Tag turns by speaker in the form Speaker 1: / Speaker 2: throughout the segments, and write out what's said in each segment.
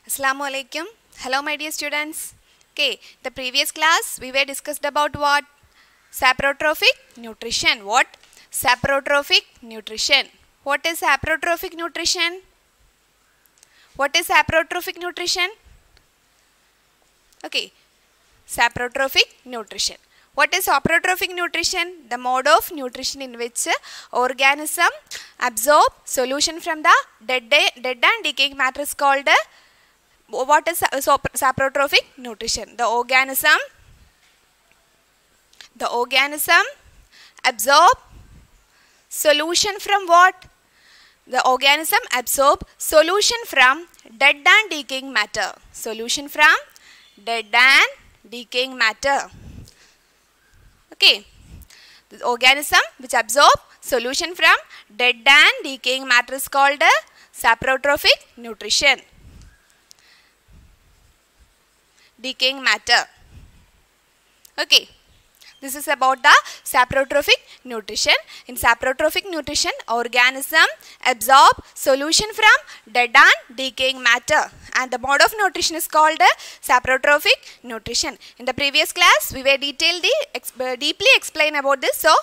Speaker 1: Assalamu Alaikum. Hello my dear students. Okay, the previous class we were discussed about what? Saprotrophic nutrition. What? Saprotrophic nutrition. What is saprotrophic nutrition? What is saprotrophic nutrition? Okay, saprotrophic nutrition. What is saprotrophic nutrition? The mode of nutrition in which organism absorb solution from the dead and decaying matter is called what is saprotrophic nutrition? The organism absorb solution from what? The organism absorb solution from dead and decaying matter. Solution from dead and decaying matter. Okay. The organism which absorb solution from dead and decaying matter is called saprotrophic nutrition. Decaying matter. Okay. This is about the saprotrophic nutrition. In saprotrophic nutrition, organism absorb solution from dead and decaying matter, and the mode of nutrition is called saprotrophic nutrition. In the previous class, we were deeply explain about this. So,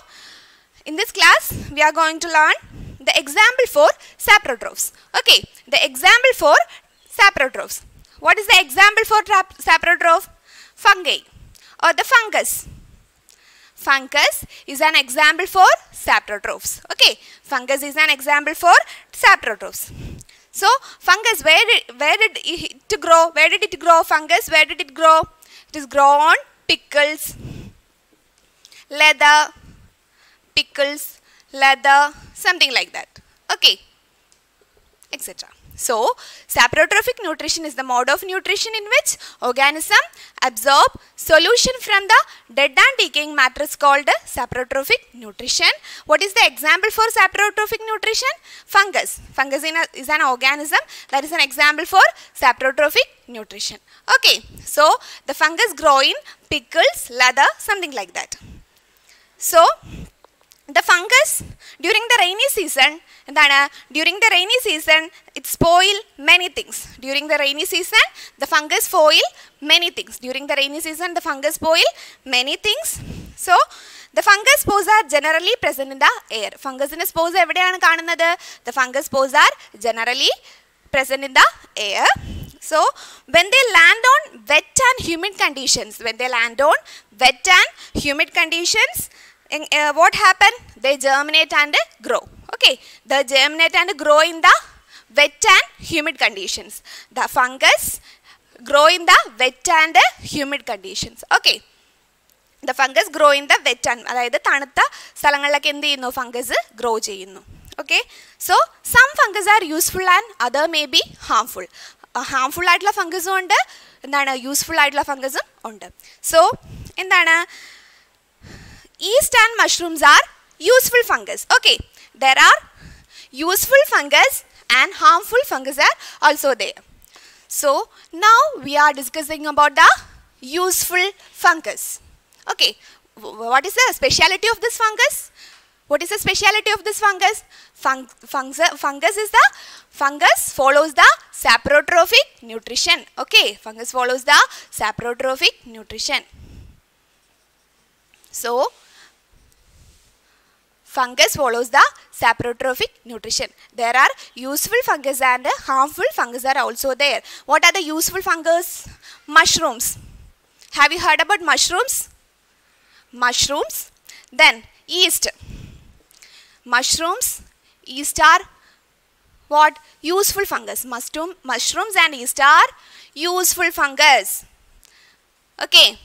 Speaker 1: in this class, we are going to learn the example for saprotrophs. Okay, the example for saprotrophs. What is the example for saprotroph? Fungi or the fungus. Fungus is an example for saprotrophs. Okay, fungus is an example for saprotrophs. So, fungus, where did it grow? Where did it grow? Fungus, where did it grow? It is grown on pickles, leather, pickles, leather, something like that. Okay, etc. So, saprotrophic nutrition is the mode of nutrition in which organism absorb solution from the dead and decaying matter is called saprotrophic nutrition. What is the example for saprotrophic nutrition? Fungus. Fungus is an organism that is an example for saprotrophic nutrition. Okay, so the fungus grow in pickles, leather, something like that. So, the fungus during the rainy season, it spoil many things. During the rainy season, the fungus spoil many things. During the rainy season, the fungus spoil many things. So, the fungus spores are generally present in the air. Fungus in spores the fungus spores are generally present in the air. So, when they land on wet and humid conditions, what happen? They germinate and grow. Okay, they germinate and grow in the wet and humid conditions. The fungus grow in the wet and humid conditions. Okay, the fungus grow in the wet and fungus grow. Okay, so some fungus are useful and other may be harmful. Harmful fungus and useful fungus. So, yeast and mushrooms are useful fungus. Okay, there are useful fungus and harmful fungus are also there. So, now we are discussing about the useful fungus. Okay, what is the speciality of this fungus? What is the speciality of this fungus? Fungus follows the saprotrophic nutrition. Okay, fungus follows the saprotrophic nutrition. So, fungus follows the saprotrophic nutrition. There are useful fungus and harmful fungus are also there. What are the useful fungus? Mushrooms. Have you heard about mushrooms? Mushrooms. Then yeast. Mushrooms, yeast are what? Useful fungus. Mushrooms and yeast are useful fungus. Okay.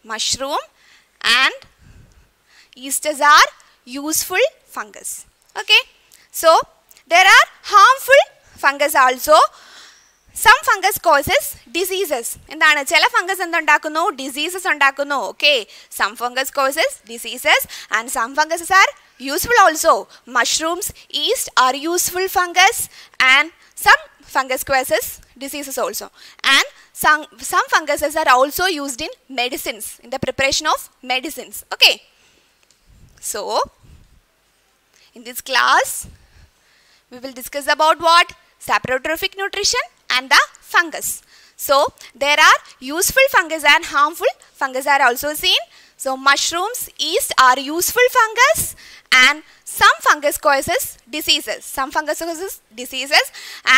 Speaker 1: Mushroom and yeasts are useful fungus. Okay. So, there are harmful fungus also. Some fungus causes diseases. Diseases. Okay. Some fungus causes diseases and some funguses are useful also. Mushrooms, yeast are useful fungus and some fungus causes diseases also. And some funguses are also used in medicines, in the preparation of medicines. Okay. So, in this class, we will discuss about what? Saprotrophic nutrition and the fungus. So there are useful fungus and harmful fungus are also seen. So mushrooms, yeast are useful fungus, and some fungus causes diseases. Some fungus causes diseases,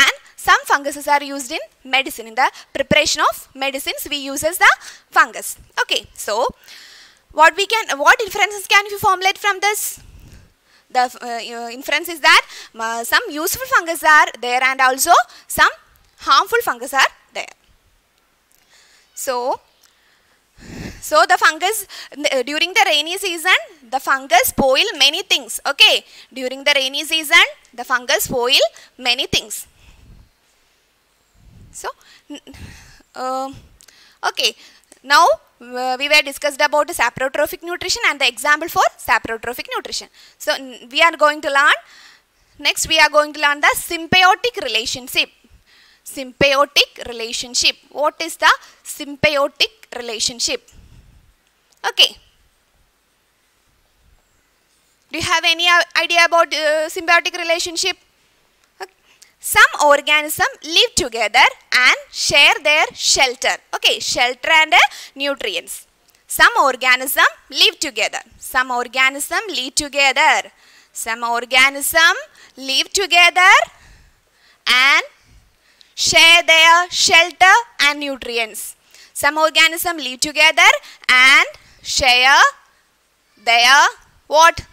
Speaker 1: and some funguses are used in medicine. In the preparation of medicines, we use the fungus. Okay, so what inferences can we formulate from this? The inference is that some useful fungus are there and also some harmful fungus are there. So the fungus, during the rainy season, the fungus spoil many things. Okay, during the rainy season, the fungus spoil many things. So, okay, now we were discussed about saprotrophic nutrition and the example for saprotrophic nutrition. So we are going to learn, next we are going to learn the symbiotic relationship. Symbiotic relationship. What is the symbiotic relationship? Okay. Do you have any idea about symbiotic relationship? Okay. Some organisms live together and share their shelter. Okay, shelter and nutrients. Some organisms live together. Some organisms live together. Some organisms live together and share their shelter and nutrients. Some organisms live together and share their what?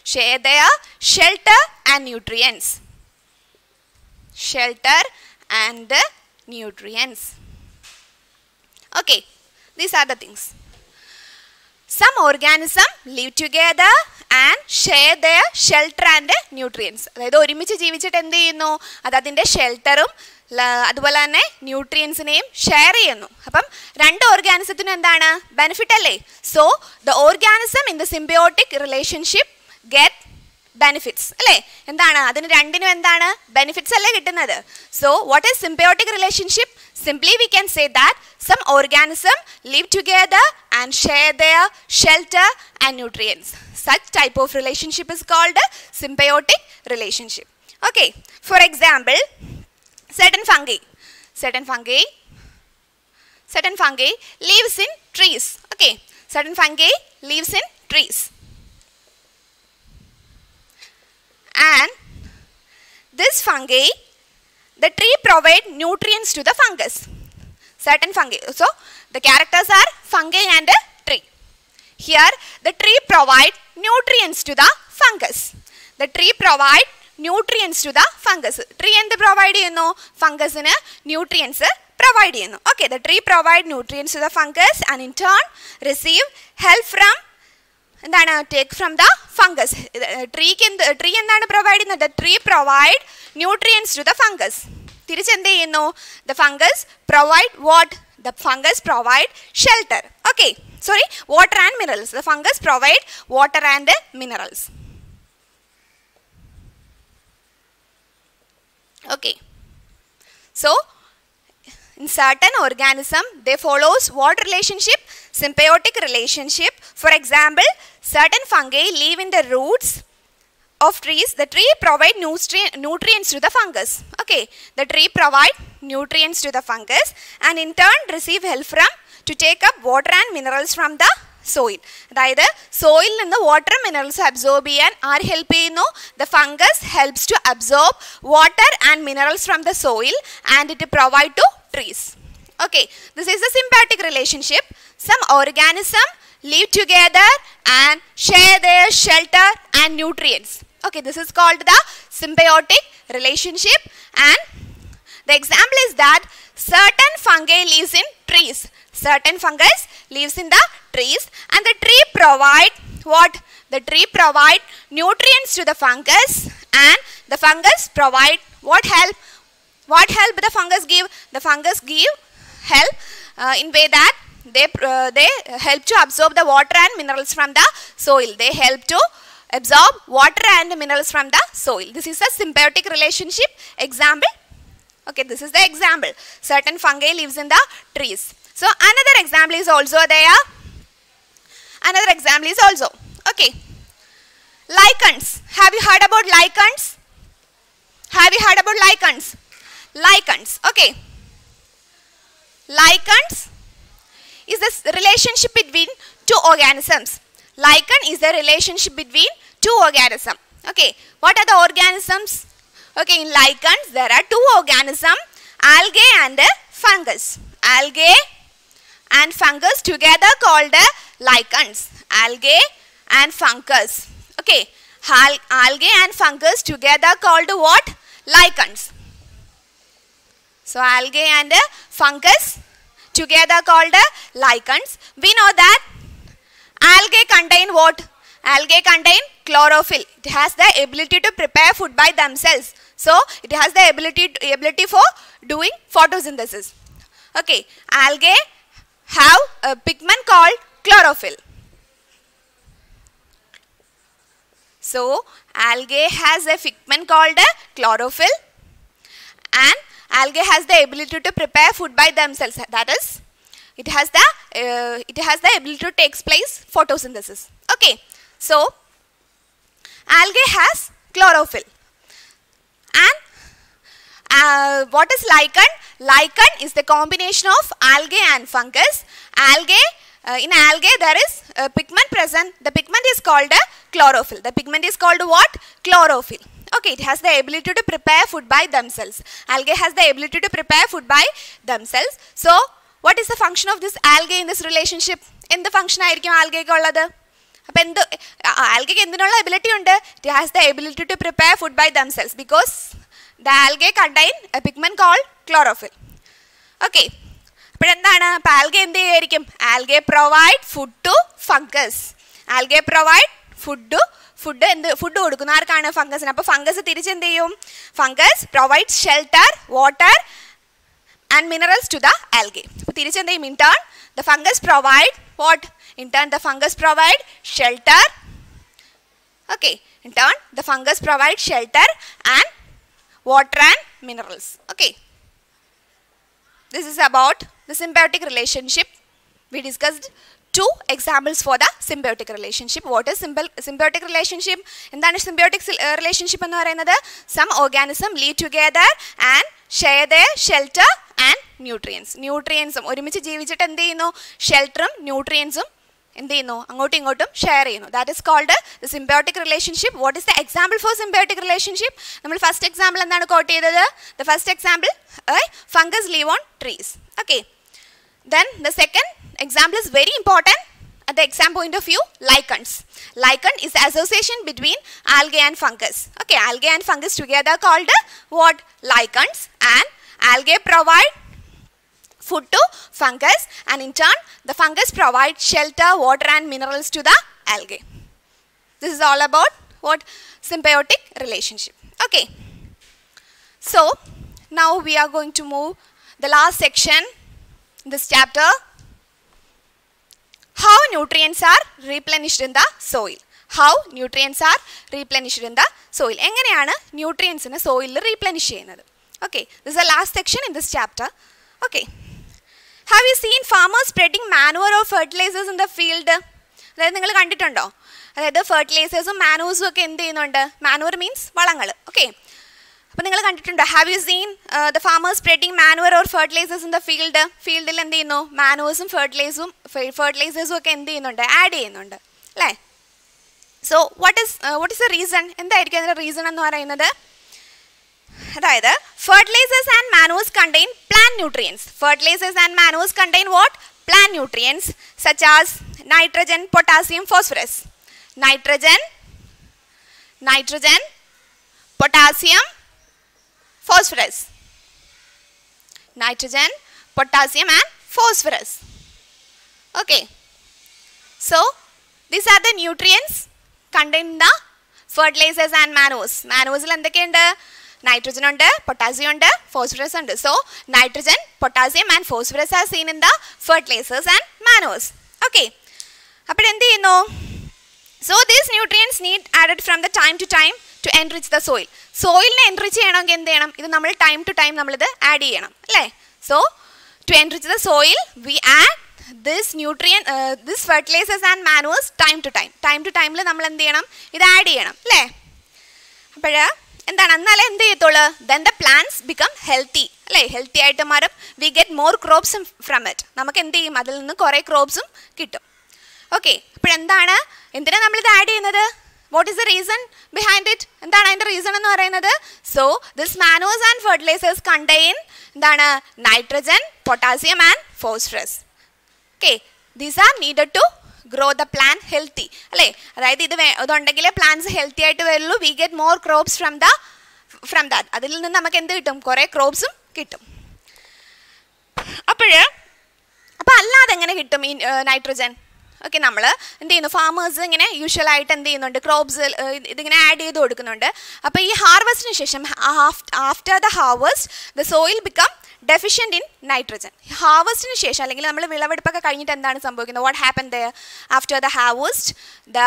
Speaker 1: Share their shelter and nutrients. Shelter and nutrients. Okay, these are the things. Some organisms live together and share their shelter and nutrients. അതായത് ഒരുമിച്ച് ജീവിച്ചിട്ട് എന്ത് ചെയ്യുന്നു? അത് അതിൻ്റെ ഷെൽട്ടറും അതുപോലെ തന്നെ ന്യൂട്രിയൻസിനെയും share ചെയ്യുന്നു. അപ്പം രണ്ട് ഓർഗാനിസത്തിനും എന്താണ്? ബെനിഫിറ്റ് അല്ലേ? So the organism in the symbiotic relationship get benefits അല്ലേ? എന്താണ്? അതിന് രണ്ടിനും എന്താണ്? ബെനിഫിറ്റ്സ് അല്ലേ കിട്ടുന്നത്? So what is symbiotic relationship? Simply we can say that some organisms live together and share their shelter and nutrients. Such type of relationship is called a symbiotic relationship. Okay, for example, certain fungi lives in trees. Okay, certain fungi lives in trees. And this fungi, the tree provide nutrients to the fungus. Certain fungi. So, the characters are fungi and tree. Here, the tree provide nutrients to the fungus. The tree provide nutrients to the fungus. Tree and provide fungus in nutrients provide. Okay, the tree provide nutrients to the fungus and in turn receive help from take from the fungus. Tree എന്താണ് provide ചെയ്യുന്നത്? The tree provide nutrients to the fungus. തിരിച്ചെന്ത് ചെയ്യുന്നു? The fungus provide what? The fungus provide shelter. Okay, sorry, water and minerals. The fungus provide water and minerals. Okay, so in certain organism they follows what relationship? Symbiotic relationship. For example, certain fungi live in the roots of trees. The tree provide nutrients to the fungus. Okay, the tree provide nutrients to the fungus and in turn receive help from to take up water and minerals from the soil. അതായത് soil നിന്ന് water minerals absorb ചെയ്യാൻ ആര് help ചെയ്യുന്നു? The fungus helps to absorb water and minerals from the soil and it provide to trees. Okay, this is a symbiotic relationship. Some organisms live together and share their shelter and nutrients. Okay, this is called the symbiotic relationship, and the example is that certain fungi lives in trees. Certain fungus lives in the trees and the tree provide what? The tree provide nutrients to the fungus and the fungus provide what help? What help the fungus give? The fungus give help in way that they help to absorb the water and minerals from the soil. They help to absorb water and minerals from the soil. This is a symbiotic relationship example. Okay, this is the example. Certain fungi lives in the trees. So another example is also there. Another example is also. Okay, lichens. Have you heard about lichens? Have you heard about lichens? lichens. Okay. Lichens is the relationship between two organisms. Lichen is the relationship between two organisms. Okay. What are the organisms? Okay, in lichens there are two organisms, algae and fungus. Algae and fungus together called lichens. Algae and fungus. Okay. Algae and fungus together called what? Lichens. So algae and fungus together called lichens. We know that algae contain what? Algae contain chlorophyll. It has the ability to prepare food by themselves. So it has the ability for doing photosynthesis. Okay, algae have a pigment called chlorophyll. So algae has a pigment called chlorophyll, and algae has the ability to prepare food by themselves. That is, it has the ability to take place photosynthesis. Okay, so algae has chlorophyll. And what is lichen? Lichen is the combination of algae and fungus. In algae there is a pigment present. The pigment is called chlorophyll. The pigment is called what? Chlorophyll. Okay, it has the ability to prepare food by themselves. Algae has the ability to prepare food by themselves. So, what is the function of this algae in this relationship? In the function aayirikkum algae ku ullathu? Algae ku endinalla ability undu? It has the ability to prepare food by themselves because the algae contain a pigment called chlorophyll. Okay. Algae provide food to fungus. Algae provide food to food കൊടുക്കുന്ന ആർക്കാണ്? ഫംഗസിന്. അപ്പോൾ fungus തിരിച്ചെന്ത് ചെയ്യും? Fungus provide shelter, water and minerals to the algae. അപ്പോൾ തിരിച്ചെന്ത് ചെയ്യും? In turn the fungus provide what? In turn the fungus provide shelter. Okay. In turn the fungus provide shelter and water and minerals. Okay. This is about the symbiotic relationship. We discussed two examples for the symbiotic relationship. What is symbiotic relationship? എന്താണ് symbiotic relationship എന്ന് പറയുന്നത്? Some organism live together and share their shelter and nutrients. Nutrientsum ഒരുമിച്ച് ജീവിച്ചിട്ട് എന്ത് ചെയ്യുന്നു? ഷെൽട്ടറും ന്യൂട്രിയൻസും എന്ത് ചെയ്യുന്നു? അങ്ങോട്ടും ഇങ്ങോട്ടും ഷെയർ ചെയ്യുന്നു. That is called the symbiotic relationship. What is the example for symbiotic relationship? നമ്മൾ first example എന്താണ് quote ചെയ്തത്? The first example, fungus live on trees. Okay. Then the second example is very important at the exam point of view, lichens. Lichen is the association between algae and fungus. Okay, algae and fungus together called what? Lichens. And algae provide food to fungus, and in turn the fungus provide shelter, water and minerals to the algae. This is all about what? Symbiotic relationship. Okay. So now we are going to move the last section in this chapter. How nutrients are replenished in the soil. How nutrients are replenished in the soil. എങ്ങനെയാണ് ന്യൂട്രിയൻസിനെ സോയിലിൽ റീപ്ലെനിഷ് ചെയ്യുന്നത്? Okay, this is the last section in this chapter. Okay. Have you seen farmers spreading manure or fertilizers in the field? അതായത് നിങ്ങൾ കണ്ടിട്ടുണ്ടോ? അതായത് ഫെർട്ടിലൈസേഴ്സും മാനുവേഴ്സും ഒക്കെ എന്ത് ചെയ്യുന്നുണ്ട്? Manure means വളങ്ങൾ. ഓക്കെ. അപ്പോൾ നിങ്ങൾ കണ്ടിട്ടുണ്ടോ? Have you seen the farmers spreading manure or fertilizers in the field? ഫീൽഡിൽ എന്ത് ചെയ്യുന്നു? മാനുവേഴ്സും ഫെർട്ടിലൈസേഴ്സും ഒക്കെ എന്ത് ചെയ്യുന്നുണ്ട്? ആഡ് ചെയ്യുന്നുണ്ട് അല്ലേ? So what is the reason? എന്തായിരിക്കും അതിൻ്റെ റീസൺ എന്ന് പറയുന്നത്? അതായത് fertilizers and manures contain plant nutrients. Fertilizers and manures contain what? Plant nutrients such as nitrogen, potassium, phosphorus. Nitrogen, potassium, phosphorus. Nitrogen, potassium and phosphorus. Okay. So these are the nutrients contained in the fertilizers and manures. Manures il endokeyundu? Nitrogen ഉണ്ട്, potassium ഉണ്ട്, phosphorus ഉണ്ട്. So nitrogen, potassium and phosphorus are seen in the fertilizers and manures. Okay. അപ്പോൾ എന്ത് ചെയ്യുന്നു? So these nutrients need added from the time to time to enrich the soil. സോയിലിനെ enrich ചെയ്യണമെങ്കിൽ എന്ത് ചെയ്യണം? ഇത് നമ്മൾ ടൈം ടു ടൈം നമ്മളിത് ആഡ് ചെയ്യണം അല്ലേ? So to enrich the soil we add this fertilizers and manures time to time. Time to ടൈമിൽ നമ്മൾ എന്ത് ചെയ്യണം? ഇത് ആഡ് ചെയ്യണം അല്ലേ? അപ്പോൾ എന്താണ് എന്നാലേ എന്ത് ചെയ്യത്തുള്ളൂ? then the plants become healthy അല്ലേ? ഹെൽത്തി ആയിട്ട് മാറും. we get more crops from it. നമുക്ക് എന്ത് ചെയ്യും? അതിൽ നിന്ന് കുറേ ക്രോപ്സും കിട്ടും. ഓക്കെ, അപ്പോഴെന്താണ്, എന്തിനാണ് നമ്മളിത് ആഡ് ചെയ്യുന്നത്? what is the reason behind it? എന്താണ് അതിൻ്റെ റീസൺ എന്ന് പറയുന്നത്? so this manures and fertilizers contain എന്താണ് nitrogen, potassium and phosphorus. okay, these are needed to grow the plant healthy അല്ലേ? അതായത് ഇതുണ്ടെങ്കിൽ പ്ലാന്റ്സ് ഹെൽത്തി ആയിട്ട് വരുള്ളൂ. we get more crops from that. അതിൽ നിന്ന് നമുക്ക് എന്ത് കിട്ടും? കുറേ ക്രോപ്സും കിട്ടും. അപ്പോൾ അല്ലാതെ എങ്ങനെ കിട്ടും ഈ നൈട്രജൻ? ഓക്കെ, നമ്മൾ എന്ത് ചെയ്യുന്നു? ഫാമേഴ്സ് ഇങ്ങനെ യൂഷ്വലായിട്ട് എന്ത് ചെയ്യുന്നുണ്ട്? ക്രോപ്സ് ഇതിങ്ങനെ ആഡ് ചെയ്ത് കൊടുക്കുന്നുണ്ട്. അപ്പോൾ ഈ ഹാർവസ്റ്റിന് ശേഷം after the harvest the soil become deficient in nitrogen. ഹാർവസ്റ്റിന് ശേഷം അല്ലെങ്കിൽ നമ്മൾ വിളവെടുപ്പൊക്കെ കഴിഞ്ഞിട്ട് എന്താണ് സംഭവിക്കുന്നത്? What happen there after the harvest the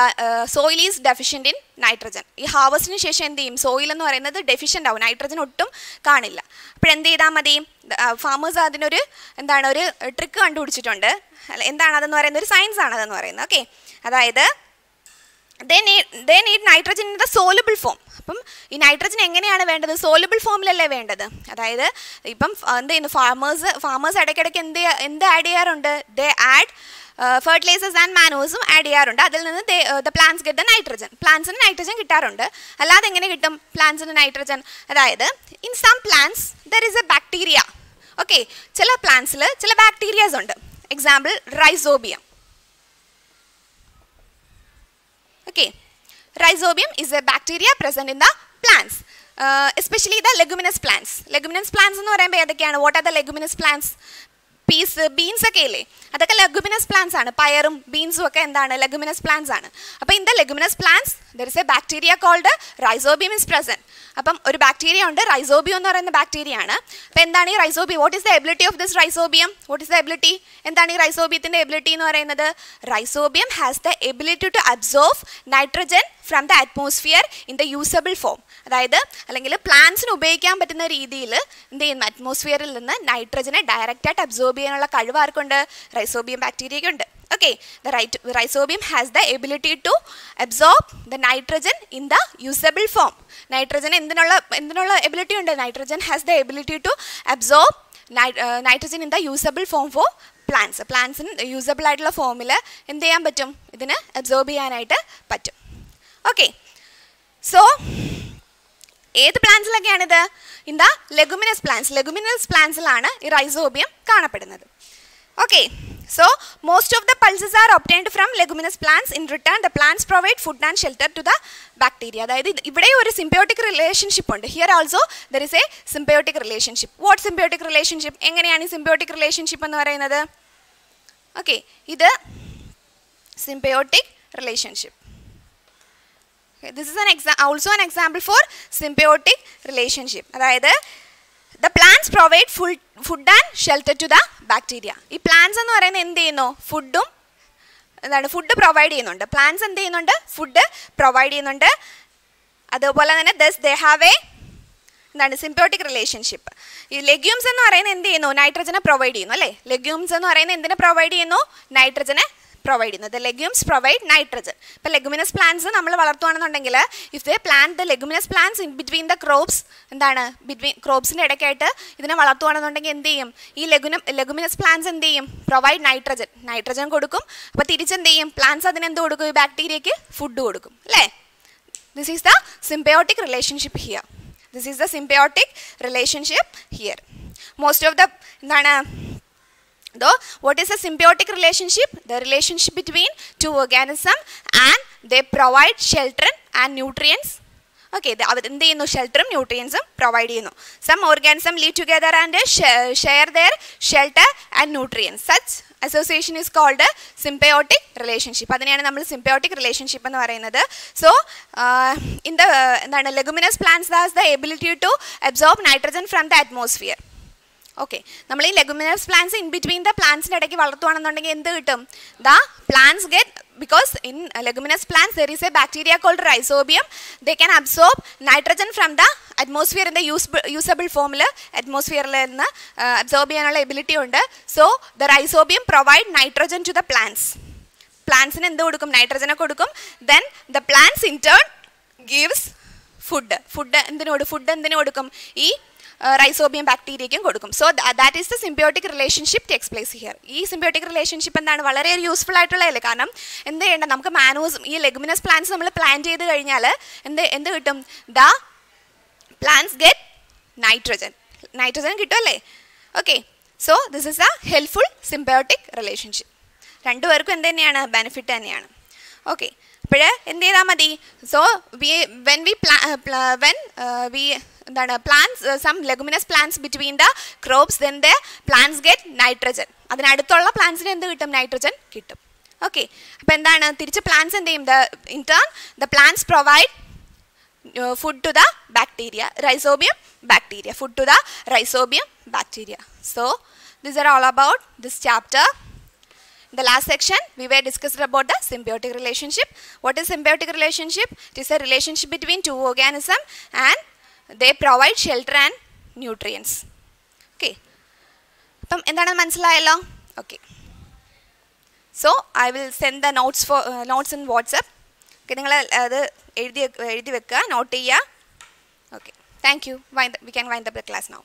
Speaker 1: soil is deficient in nitrogen. ഈ ഹാർവസ്റ്റിന് ശേഷം എന്ത് ചെയ്യും? സോയിൽ എന്ന് പറയുന്നത് ഡെഫിഷ്യൻ്റ് ആവും, നൈട്രജൻ ഒട്ടും കാണില്ല. അപ്പോഴെന്ത് ചെയ്താൽ മതി? ഫാമേഴ്സ് അതിനൊരു എന്താണ് ഒരു ട്രിക്ക് കണ്ടുപിടിച്ചിട്ടുണ്ട്. എന്താണ് അതെന്ന് പറയുന്നത്? ഒരു സയൻസ് ആണ് അതെന്ന് പറയുന്നത്. ഓക്കെ, അതായത് they need nitrogen in the soluble form. അപ്പം ഈ നൈട്രജൻ എങ്ങനെയാണ് വേണ്ടത്? സോലുബിൾ ഫോമിലല്ലേ വേണ്ടത്. അതായത് ഇപ്പം എന്ത് ചെയ്യുന്നു? ഫാമേഴ്സ് ഇടയ്ക്കിടയ്ക്ക് എന്ത് ആഡ് ചെയ്യാറുണ്ട്? ദേ ആഡ് ഫെർട്ടിലൈസേഴ്സ് ആൻഡ് മാനൂഴ്സും ആഡ് ചെയ്യാറുണ്ട്. അതിൽ നിന്ന് the plants get the nitrogen. പ്ലാന്റ്സിന് നൈട്രജൻ കിട്ടാറുണ്ട്. അല്ലാതെ എങ്ങനെ കിട്ടും പ്ലാന്റ്സിന് നൈട്രജൻ? അതായത് in some plants there is a bacteria. Okay, ചില പ്ലാന്റ്സിൽ ചില ബാക്ടീരിയാസ് ഉണ്ട്. Example rhizobium. Okay, rhizobium is a bacteria present in the plants, especially the leguminous plants. Leguminous plants എന്ന് പറയുമ്പോൾ ഏതൊക്കെയാണ്? what are the leguminous plants? Peas, beans ഒക്കെ ഇല്ലേ? അതൊക്കെ ലെഗുമിനസ് പ്ലാന്റ്സ് ആണ്. പയറും ബീൻസും ഒക്കെ എന്താണ്? ലെഗുമിനസ് പ്ലാന്റ്സ് ആണ്. അപ്പോൾ in the leguminous plants there is a bacteria called rhizobium is present. അപ്പം ഒരു ബാക്ടീരിയ ഉണ്ട്, റൈസോബിയം എന്ന് പറയുന്ന ബാക്ടീരിയ ആണ്. അപ്പോൾ എന്താണ് ഈ rhizobium? What is the ability of this rhizobium? What is the ability? എന്താണ് ഈ റൈസോബിയത്തിൻ്റെ എബിലിറ്റി എന്ന് പറയുന്നത്? Rhizobium has the ability to absorb nitrogen from the atmosphere in the usable form. അതായത് അല്ലെങ്കിൽ പ്ലാന്റ്സിന് ഉപയോഗിക്കാൻ പറ്റുന്ന രീതിയിൽ എന്ത് ചെയ്യുന്നു? അറ്റ്മോസ്ഫിയറിൽ നിന്ന് നൈട്രജനെ ഡയറക്റ്റായിട്ട് അബ്സോർബ് ചെയ്യാനുള്ള കഴിവ് ആർക്കുണ്ട്? റൈസോബിയം ബാക്ടീരിയയ്ക്കുണ്ട്. Okay, the rhizobium has the ability to absorb the nitrogen in the usable form. Nitrogen എന്തിനുള്ള എബിലിറ്റി ഉണ്ട്? Nitrogen has the ability to absorb nitrogen in the usable form for plants. പ്ലാന്റ്സിന് usable ആയിട്ടുള്ള ഫോമിൽ എന്ത് ചെയ്യാൻ പറ്റും? ഇതിന് അബ്സോർബ് ചെയ്യാനായിട്ട് പറ്റും. ഓക്കെ, സോ ഏത് പ്ലാന്റ്സിലൊക്കെയാണിത്? In the leguminous plants. Leguminous പ്ലാന്റ്സിലാണ് ഈ റൈസോബിയം കാണപ്പെടുന്നത്. Okay, so most of the pulses are obtained from leguminous plants. In return the plants provide food and shelter to the bacteria. അതായത് ഇവിടെ ഒരു സിംബയോട്ടിക് റിലേഷൻഷിപ്പ് ഉണ്ട്. Here also there is A symbiotic relationship. What symbiotic relationship? എങ്ങനെയാണ് ഈ symbiotic relationship എന്ന് പറയുന്നത്? Okay, ഇത് symbiotic relationship. This is also an example for symbiotic relationship. അതായത് the plants provide food and shelter to the bacteria. ഈ plants എന്ന് പറയുന്നത് എന്ത് ചെയ്യുന്നു? ഫുഡും എന്താണ്? ഫുഡ് പ്രൊവൈഡ് ചെയ്യുന്നുണ്ട്. പ്ലാന്റ്സ് എന്ത് ചെയ്യുന്നുണ്ട്? ഫുഡ് പ്രൊവൈഡ് ചെയ്യുന്നുണ്ട്. അതുപോലെ തന്നെ thus they have a എന്താണ്? Symbiotic relationship. ഈ ലെഗ്യൂംസ് എന്ന് പറയുന്നത് എന്ത് ചെയ്യുന്നു? നൈട്രജനെ പ്രൊവൈഡ് ചെയ്യുന്നു അല്ലേ? ലെഗ്യൂംസ് എന്ന് പറയുന്നത് എന്തിനെ പ്രൊവൈഡ് ചെയ്യുന്നു? നൈട്രജനെ പ്രൊവൈഡ് ചെയ്യുന്നത്. Legumes provide nitrogen. ഇപ്പോൾ ലെഗുമിനസ് പ്ലാന്റ്സ് നമ്മൾ വളർത്തുകയാണെന്നുണ്ടെങ്കിൽ if they plant the leguminous plants in between the crops, എന്താണ് ക്രോപ്സിൻ്റെ ഇടയ്ക്കായിട്ട് ഇതിനെ വളർത്തുകയാണെന്നുണ്ടെങ്കിൽ എന്ത് ചെയ്യും? ഈ ലെഗുമിനസ് പ്ലാന്റ്സ് എന്ത് ചെയ്യും? പ്രൊവൈഡ് നൈട്രജൻ കൊടുക്കും. അപ്പോൾ തിരിച്ചെന്ത് ചെയ്യും? പ്ലാന്റ്സ് അതിനെന്ത് കൊടുക്കും? ഈ ബാക്ടീരിയയ്ക്ക് ഫുഡ് കൊടുക്കും അല്ലേ? This is the symbiotic relationship here. This is the symbiotic relationship here. Most of the എന്താണ്? Though, what is a symbiotic relationship? The relationship between two organisms and they provide shelter and nutrients. Okay, എന്ത് ചെയ്യുന്നു? ഷെൽട്ടറും ന്യൂട്രിയൻസും provide ചെയ്യുന്നു. Some organisms live together and share their shelter and nutrients. Such association is called a symbiotic relationship. അതിനെയാണ് നമ്മൾ symbiotic relationship എന്ന് പറയുന്നത്. So, in the എന്താണ് leguminous plants has the ability to absorb nitrogen from the atmosphere. Okay, നമ്മൾ ഈ leguminous plants in between the പ്ലാന്റ്സിൻ്റെ ഇടയ്ക്ക് വളർത്തുകയാണെന്നുണ്ടെങ്കിൽ എന്ത് കിട്ടും? The plants get, because in leguminous plants there is a bacteria called rhizobium. They can absorb nitrogen from the atmosphere in the usable ഫോമിൽ അറ്റ്മോസ്ഫിയറിൽ നിന്ന് അബ്സോർബ് ചെയ്യാനുള്ള എബിലിറ്റി ഉണ്ട്. So the rhizobium provide nitrogen to the plants. പ്ലാന്റ്സിന് എന്ത് കൊടുക്കും? നൈട്രജനെ കൊടുക്കും. Then the plants in turn gives food എന്തിനു കൊടുക്കും? ഈ റൈസോബിയം ബാക്ടീരിയയ്ക്കും കൊടുക്കും. So that is the symbiotic relationship takes place here. ഈ സിംബയോട്ടിക് റിലേഷൻഷിപ്പ് എന്താണ്? വളരെ യൂസ്ഫുൾ ആയിട്ടുള്ളതല്ലേ? കാരണം എന്ത് ചെയ്യേണ്ട, നമുക്ക് മാനോസും ഈ ലെഗുമിനസ് പ്ലാന്റ്സ് നമ്മൾ പ്ലാൻ ചെയ്ത് കഴിഞ്ഞാൽ എന്ത് കിട്ടും? ദ പ്ലാന്റ്സ് ഗെറ്റ് നൈട്രജൻ കിട്ടുമല്ലേ? Okay, so this is a helpful symbiotic relationship. രണ്ടുപേർക്കും എന്ത് തന്നെയാണ്? ബെനിഫിറ്റ് തന്നെയാണ്. ഓക്കെ, അപ്പോൾ എന്ത് ചെയ്താൽ മതി? സോ വെൻ വി എന്താണ് plants some leguminous plants between the crops, then the plants get nitrogen. അതിനടുത്തുള്ള പ്ലാന്റ്സിന് എന്ത് കിട്ടും? നൈട്രജൻ കിട്ടും. ഓക്കെ, അപ്പോൾ എന്താണ് തിരിച്ച് പ്ലാന്റ്സ് എന്ത് ചെയ്യും? In turn the plants provide food to the bacteria, rhizobium bacteria, food to the rhizobium bacteria. So these are all about this chapter. In the last section we were discussed about the symbiotic relationship. What is symbiotic relationship? It is a relationship between two organisms and they provide shelter and nutrients. Okay, അപ്പം എന്താണ് മനസ്സിലായല്ലോ? Okay, so I will send the notes in WhatsApp. Okay, നിങ്ങൾ അത് എഴുതി വെക്കുക, not ചെയ്യുക. Okay, thank you. We can wind up the class now.